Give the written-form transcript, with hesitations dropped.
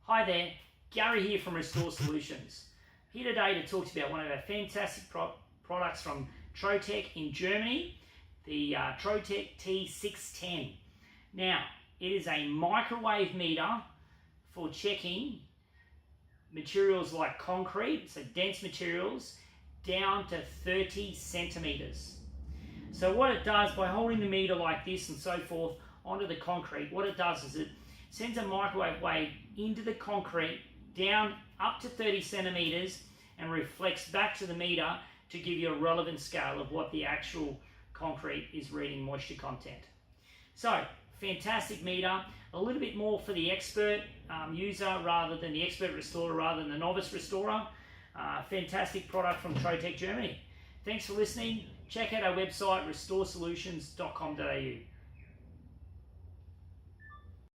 Hi there, Gary here from Restore Solutions. Here today to talk to you about one of our fantastic products from Trotec in Germany, the Trotec T610. Now, it is a microwave meter for checking materials like concrete, so dense materials, down to 30 centimeters. So what it does, by holding the meter like this and so forth onto the concrete, what it does is it sends a microwave wave into the concrete down up to 30 centimeters and reflects back to the meter to give you a relevant scale of what the actual concrete is reading moisture content. So, fantastic meter, a little bit more for the expert user rather than the expert restorer rather than the novice restorer. Fantastic product from Trotec Germany. Thanks for listening. Check out our website restoresolutions.com.au.